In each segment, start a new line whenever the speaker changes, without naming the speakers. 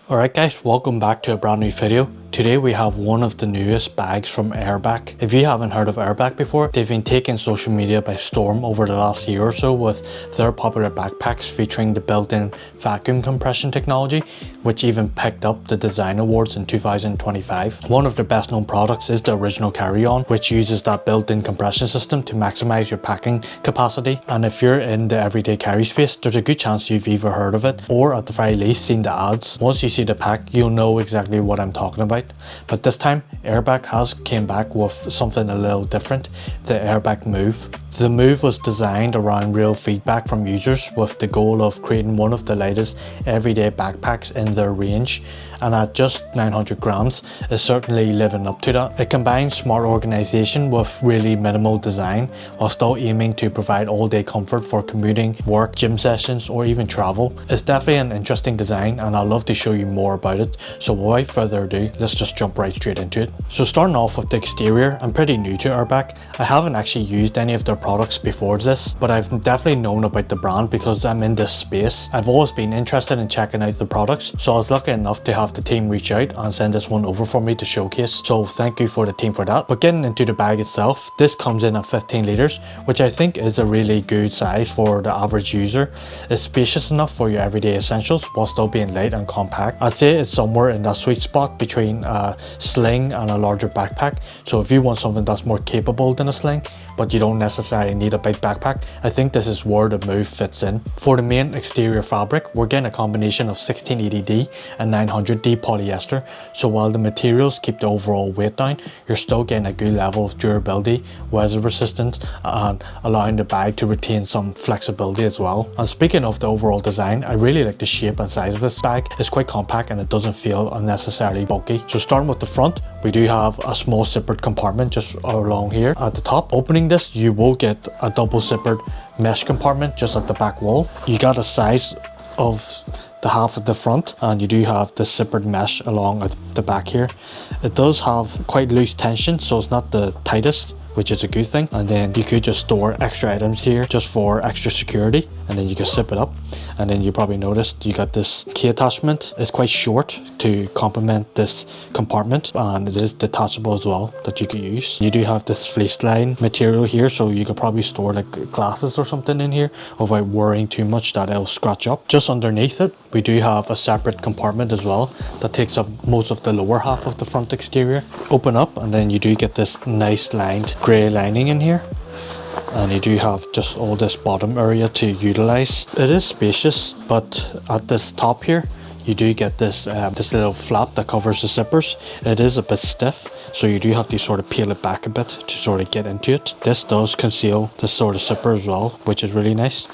Alright guys, welcome back to a brand new video. Today we have one of the newest bags from Airback. If you haven't heard of Airbach before, they've been taking social media by storm over the last year or so with their popular backpacks featuring the built-in vacuum compression technology, which even picked up the design awards in 2025. One of their best known products is the original carry-on, which uses that built-in compression system to maximize your packing capacity. And if you're in the everyday carry space, there's a good chance you've either heard of it or at the very least seen the ads. Once you see the pack, you'll know exactly what I'm talking about. But this time Airbach has came back with something a little different, the Airbach Move. The Move was designed around real feedback from users with the goal of creating one of the lightest everyday backpacks in their range, and at just 900 grams is certainly living up to that. It combines smart organization with really minimal design while still aiming to provide all-day comfort for commuting, work, gym sessions or even travel. It's definitely an interesting design and I'd love to show you more about it, so without further ado, let's just jump right straight into it. So starting off with the exterior, I'm pretty new to Airbach. I haven't actually used any of their products before this, but I've definitely known about the brand because I'm in this space. I've always been interested in checking out the products, so I was lucky enough to have the team reach out and send this one over for me to showcase, so thank you for the team for that. But getting into the bag itself, this comes in at 15 litres, which I think is a really good size for the average user. It's spacious enough for your everyday essentials while still being light and compact. I'd say it's somewhere in that sweet spot between a sling and a larger backpack, so if you want something that's more capable than a sling but you don't necessarily need a big backpack, I think this is where the Move fits in. For the main exterior fabric, we're getting a combination of 1680D and 900D polyester, so while the materials keep the overall weight down, you're still getting a good level of durability, weather resistance and allowing the bag to retain some flexibility as well. And speaking of the overall design, I really like the shape and size of this bag. It's quite compact and it doesn't feel unnecessarily bulky. So starting with the front, we do have a small zippered compartment just along here at the top. Opening this, you will get a double zippered mesh compartment just at the back wall. You got a size of the half at the front and you do have the zippered mesh along at the back here. It does have quite loose tension, so it's not the tightest, which is a good thing. And then you could just store extra items here just for extra security, and then you can zip it up. And then you probably noticed you got this key attachment. It's quite short to complement this compartment, and it is detachable as well that you could use. You do have this fleece line material here, so you could probably store like glasses or something in here without worrying too much that it'll scratch up. Just underneath it, we do have a separate compartment as well that takes up most of the lower half of the front exterior. Open up and then you do get this nice lined grey lining in here, and you do have just all this bottom area to utilize. It is spacious, but at this top here you do get this this little flap that covers the zippers. It is a bit stiff, so you do have to sort of peel it back a bit to sort of get into it. This does conceal this sort of zipper as well, which is really nice.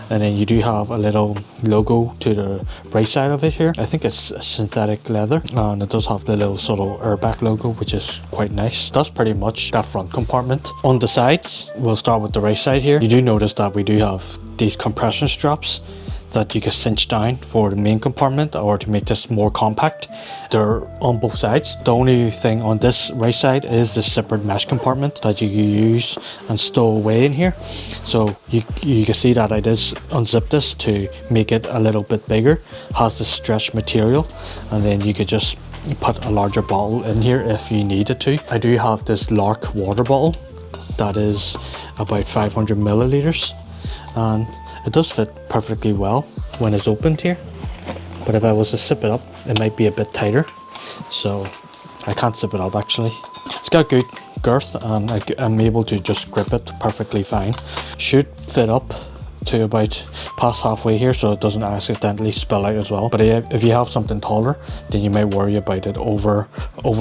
And then you do have a little logo to the right side of it here. I think it's synthetic leather, and it does have the little subtle Airbach logo, which is quite nice. That's pretty much that front compartment. On the sides, we'll start with the right side here. You do notice that we do have these compression straps that you can cinch down for the main compartment or to make this more compact. They're on both sides. The only thing on this right side is the zippered mesh compartment that you can use and stow away in here. So you can see that I did unzip this to make it a little bit bigger. Has the stretch material, and then you could just put a larger bottle in here if you needed to. I do have this Lark water bottle that is about 500 milliliters, and it does fit perfectly well when it's opened here, but if I was to zip it up, it might be a bit tighter, so I can't zip it up actually. It's got good girth and I'm able to just grip it perfectly fine. Should fit up to about past halfway here, so it doesn't accidentally spill out as well. But if you have something taller, then you might worry about it over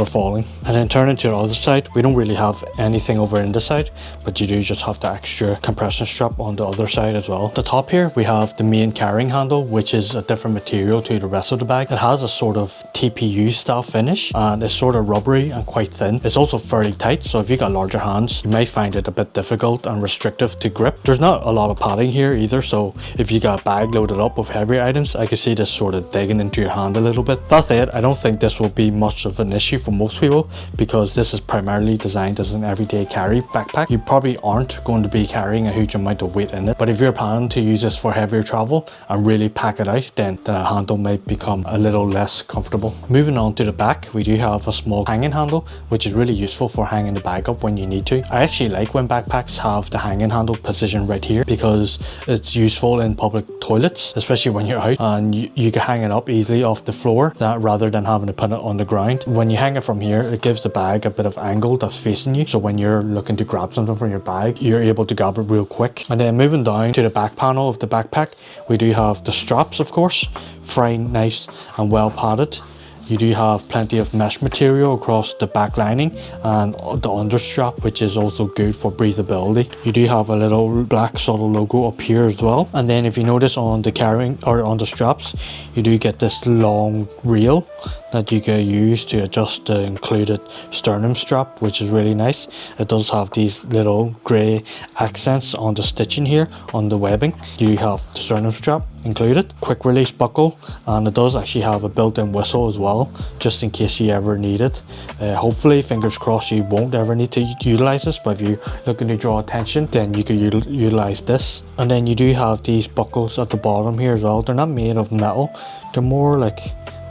falling. And then turning to the other side, we don't really have anything over in this side, but you do just have the extra compression strap on the other side as well. At the top here, we have the main carrying handle, which is a different material to the rest of the bag. It has a sort of TPU style finish, and it's sort of rubbery and quite thin. It's also fairly tight, so if you got larger hands, you might find it a bit difficult and restrictive to grip. There's not a lot of padding here here either, so if you got a bag loaded up with heavier items, I could see this sort of digging into your hand a little bit. That said, I don't think this will be much of an issue for most people because this is primarily designed as an everyday carry backpack. You probably aren't going to be carrying a huge amount of weight in it, but if you're planning to use this for heavier travel and really pack it out, then the handle might become a little less comfortable. Moving on to the back, we do have a small hanging handle, which is really useful for hanging the bag up when you need to. I actually like when backpacks have the hanging handle positioned right here because it's useful in public toilets, especially when you're out and you can hang it up easily off the floor rather than having to put it on the ground. When you hang it from here, it gives the bag a bit of angle that's facing you, so when you're looking to grab something from your bag, you're able to grab it real quick. And then moving down to the back panel of the backpack, we do have the straps, of course, very nice and well padded. You do have plenty of mesh material across the back lining and the understrap, which is also good for breathability. You do have a little black subtle logo up here as well. And then if you notice on the carrying or on the straps, you do get this long reel that you can use to adjust the included sternum strap, which is really nice. It does have these little grey accents on the stitching here on the webbing. You have the sternum strap included, quick release buckle, and it does actually have a built-in whistle as well, just in case you ever need it. Hopefully, fingers crossed, you won't ever need to utilize this, but if you're looking to draw attention, then you can utilize this. And then you do have these buckles at the bottom here as well. They're not made of metal, they're more like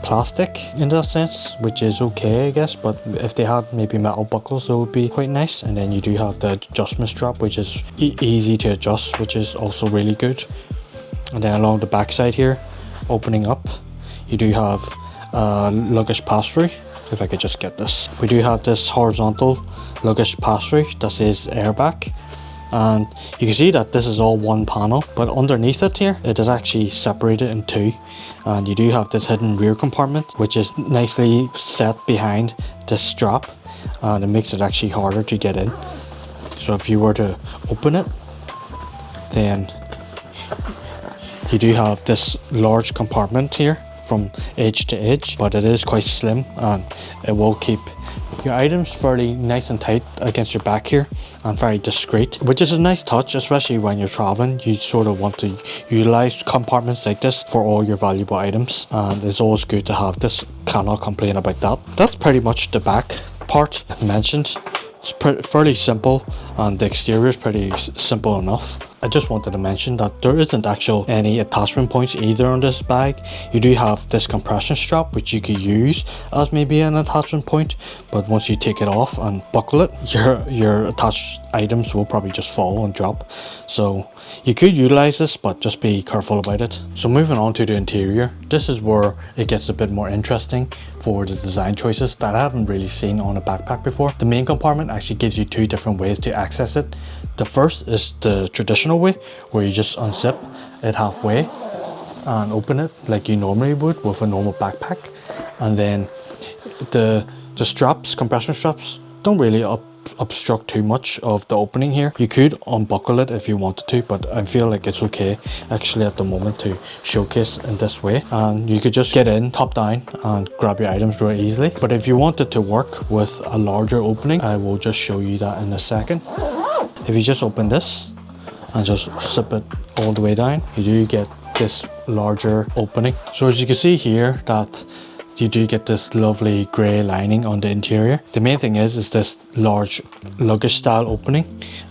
plastic in that sense, which is okay I guess, but if they had maybe metal buckles, it would be quite nice. And then you do have the adjustment strap, which is easy to adjust, which is also really good. And then along the back side here, opening up, you do have luggage pass-through. If I could just get this, we do have this horizontal luggage pass-through that says Airback, and you can see that this is all one panel, but underneath it here, it is actually separated in two. And you do have this hidden rear compartment, which is nicely set behind this strap, and it makes it actually harder to get in. So if you were to open it, then you do have this large compartment here from edge to edge, but it is quite slim and it will keep your items fairly nice and tight against your back here and very discreet, which is a nice touch, especially when you're traveling. You sort of want to utilize compartments like this for all your valuable items, and it's always good to have this. Cannot complain about that. That's pretty much the back part mentioned. It's fairly simple and the exterior is pretty simple enough. I just wanted to mention that there isn't actually any attachment points either on this bag. You do have this compression strap, which you could use as maybe an attachment point, but once you take it off and buckle it, your attached items will probably just fall and drop. So you could utilize this, but just be careful about it. So moving on to the interior, this is where it gets a bit more interesting for the design choices that I haven't really seen on a backpack before. The main compartment actually gives you two different ways to access it. The first is the traditional way, where you just unzip it halfway and open it like you normally would with a normal backpack. And then the straps, compression straps, don't really obstruct too much of the opening here. You could unbuckle it if you wanted to, but I feel like it's okay actually at the moment to showcase in this way, and you could just get in top down and grab your items really easily. But if you wanted to work with a larger opening, I will just show you that in a second. If you just open this and just zip it all the way down, you do get this larger opening. So as you can see here, that you do get this lovely grey lining on the interior. The main thing is this large luggage style opening,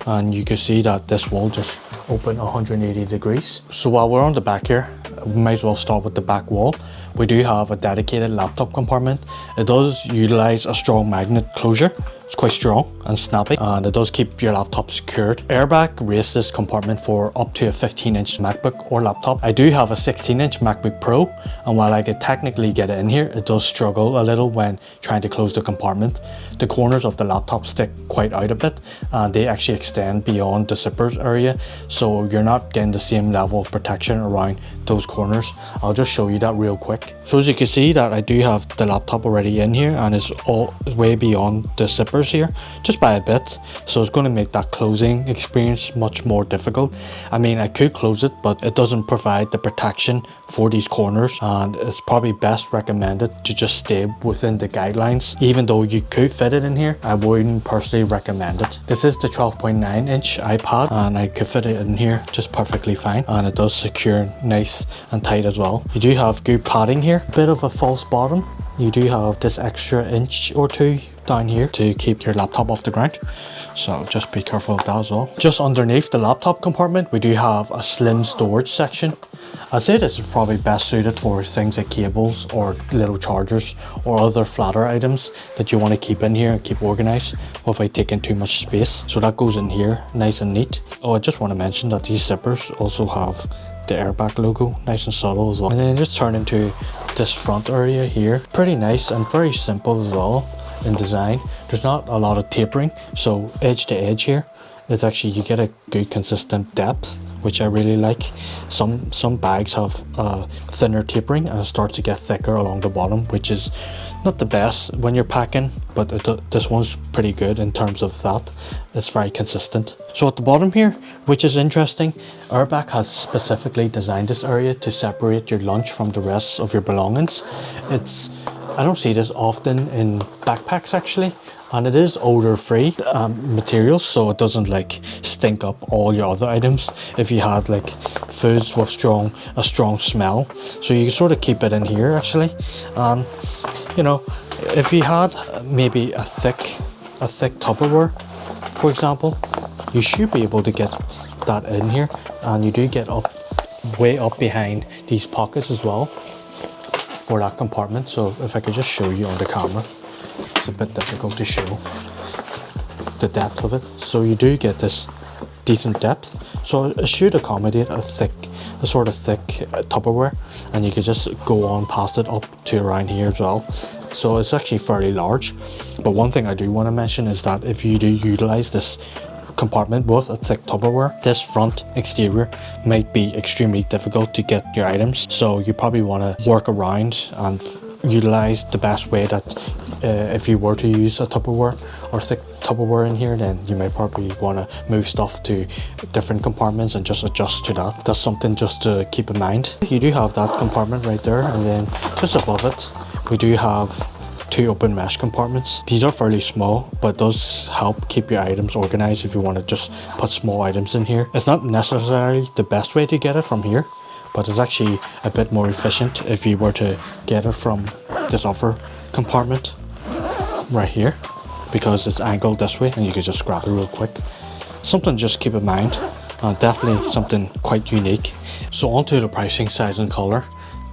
and you can see that this will just open 180 degrees. So while we're on the back here, we might as well start with the back wall. We do have a dedicated laptop compartment. It does utilize a strong magnet closure. It's quite strong and snappy, and it does keep your laptop secured. Airbach raised this compartment for up to a 15-inch MacBook or laptop. I do have a 16-inch MacBook Pro, and while I could technically get it in here, it does struggle a little when trying to close the compartment. The corners of the laptop stick quite out a bit, and they actually extend beyond the zippers area, so you're not getting the same level of protection around those corners. I'll just show you that real quick. So as you can see that I do have the laptop already in here, and it's all way beyond the zipper zippers here, just by a bit, so it's going to make that closing experience much more difficult. I mean, I could close it, but it doesn't provide the protection for these corners, and it's probably best recommended to just stay within the guidelines. Even though you could fit it in here, I wouldn't personally recommend it. This is the 12.9 inch iPad, and I could fit it in here just perfectly fine, and it does secure nice and tight as well. You do have good padding here, bit of a false bottom. You do have this extra inch or two down here to keep your laptop off the ground, so just be careful of that as well. Just underneath the laptop compartment, we do have a slim storage section. I'd say this is probably best suited for things like cables or little chargers or other flatter items that you want to keep in here and keep organized without taking too much space. So that goes in here nice and neat. Oh, I just want to mention that these zippers also have the Airbach logo, nice and subtle as well. And then just turn into this front area here, pretty nice and very simple as well in design. There's not a lot of tapering, so edge to edge here, it's actually, you get a good consistent depth, which I really like. Some bags have thinner tapering and it starts to get thicker along the bottom, which is not the best when you're packing, but this one's pretty good in terms of that. It's very consistent. So at the bottom here, which is interesting, Airbach has specifically designed this area to separate your lunch from the rest of your belongings. I don't see this often in backpacks actually, and it is odor free materials, so it doesn't like stink up all your other items if you had like foods with a strong smell. So you can sort of keep it in here actually. You know, if you had maybe a thick Tupperware, for example, you should be able to get that in here, and you do get way up behind these pockets as well for that compartment. So if I could just show you on the camera, it's a bit difficult to show the depth of it. So you do get this decent depth, so it should accommodate a sort of thick Tupperware, and you could just go on past it up to around here as well. So it's actually fairly large. But one thing I do want to mention is that if you do utilize this compartment with a thick Tupperware, this front exterior might be extremely difficult to get your items, so you probably want to work around and utilize the best way that if you were to use a Tupperware or thick Tupperware in here, then you might probably want to move stuff to different compartments and just adjust to that. That's something just to keep in mind. You do have that compartment right there, and then just above it we do have two open mesh compartments. These are fairly small, but does help keep your items organized if you want to just put small items in here. It's not necessarily the best way to get it from here, but it's actually a bit more efficient if you were to get it from this other compartment right here, because it's angled this way and you can just grab it real quick. Something just keep in mind, definitely something quite unique. So onto the pricing, size and color.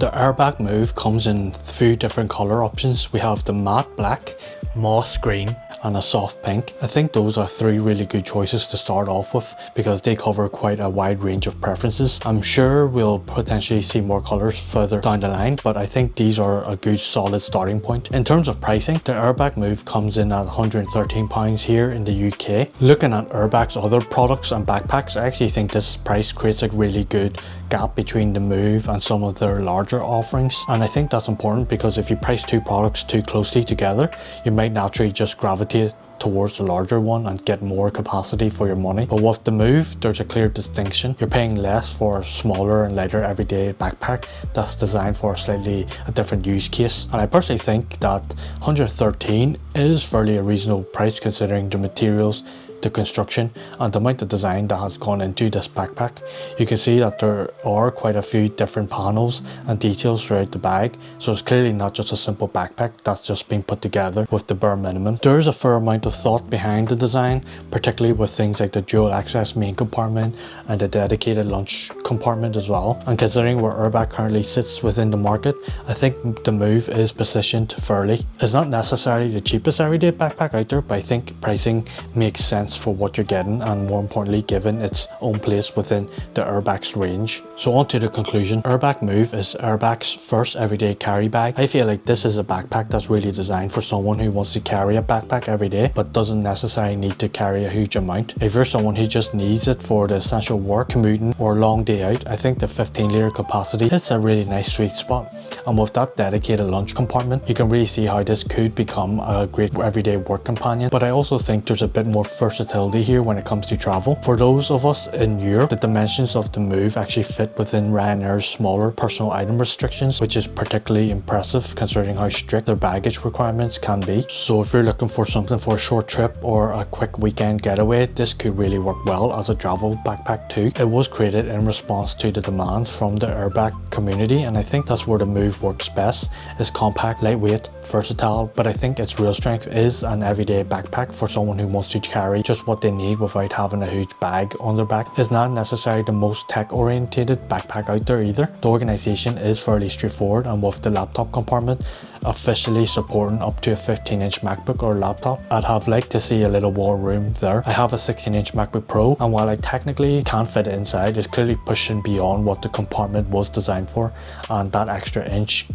The Airbach Move comes in a few different color options. We have the matte black, moss green and a soft pink. I think those are three really good choices to start off with because they cover quite a wide range of preferences. I'm sure we'll potentially see more colors further down the line, but I think these are a good solid starting point. In terms of pricing, the Airbach Move comes in at £113 here in the UK. Looking at Airbach's other products and backpacks, I actually think this price creates a really good gap between the Move and some of their larger offerings, and I think that's important because if you price two products too closely together, you might naturally just gravitate towards the larger one and get more capacity for your money. But with the Move, there's a clear distinction. You're paying less for a smaller and lighter everyday backpack that's designed for a different use case, and I personally think that 113 is fairly a reasonable price considering the materials, the construction and the amount of design that has gone into this backpack. You can see that there are quite a few different panels and details throughout the bag, so it's clearly not just a simple backpack that's just been put together with the bare minimum. There is a fair amount of thought behind the design, particularly with things like the dual access main compartment and the dedicated lunch compartment as well. And considering where Airbach currently sits within the market, I think the Move is positioned fairly. It's not necessarily the cheapest everyday backpack out there, but I think pricing makes sense sense for what you're getting, and more importantly given its own place within the Airbach's range. So on to the conclusion. Airback Move is Airbach's first everyday carry bag. I feel like this is a backpack that's really designed for someone who wants to carry a backpack every day but doesn't necessarily need to carry a huge amount. If you're someone who just needs it for the essential work, commuting or a long day out, I think the 15-litre capacity is a really nice sweet spot. And with that dedicated lunch compartment, you can really see how this could become a great everyday work companion. But I also think there's a bit more versatility here when it comes to travel. For those of us in Europe, the dimensions of the Move actually fit within Ryanair's smaller personal item restrictions, which is particularly impressive considering how strict their baggage requirements can be. So if you're looking for something for a short trip or a quick weekend getaway, this could really work well as a travel backpack too. It was created in response to the demand from the Airbach community, and I think that's where the Move works best. It's compact, lightweight, versatile, but I think its real strength is an everyday backpack for someone who wants to carry just what they need without having a huge bag on their back. It's not necessarily the most tech oriented backpack out there either. The organization is fairly straightforward, and with the laptop compartment officially supporting up to a 15-inch MacBook or laptop, I'd have liked to see a little more room there. I have a 16-inch MacBook Pro, and while I technically can fit it inside, it's clearly pushing beyond what the compartment was designed for, and that extra inch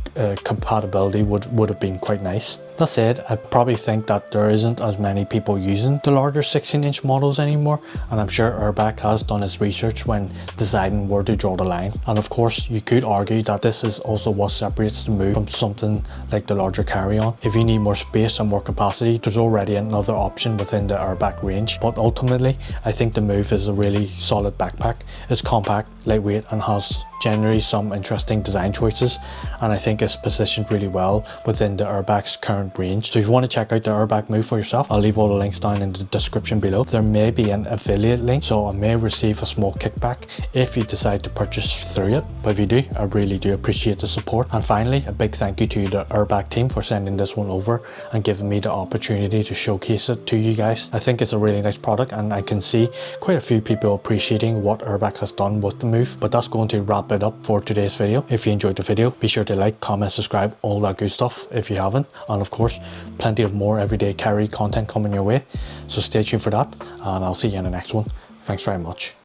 compatibility would have been quite nice. That said, I probably think that there isn't as many people using the larger 16-inch models anymore, and I'm sure Airbach has done its research when deciding where to draw the line. And of course, you could argue that this is also what separates the Move from something like the larger carry-on. If you need more space and more capacity, there's already another option within the Airbach range. But ultimately, I think the Move is a really solid backpack. It's compact, lightweight, and has generally some interesting design choices, and I think it's positioned really well within the Airbach's current range. So if you want to check out the Airbach Move for yourself, I'll leave all the links down in the description below. There may be an affiliate link, so I may receive a small kickback if you decide to purchase through it, but if you do, I really do appreciate the support. And finally, a big thank you to the Airbach team for sending this one over and giving me the opportunity to showcase it to you guys. I think it's a really nice product, and I can see quite a few people appreciating what Airbach has done with the Move. But that's going to wrap it up for today's video. If you enjoyed the video, be sure to like, comment, subscribe, all that good stuff if you haven't, and of course plenty of more everyday carry content coming your way, so stay tuned for that, and I'll see you in the next one. Thanks very much.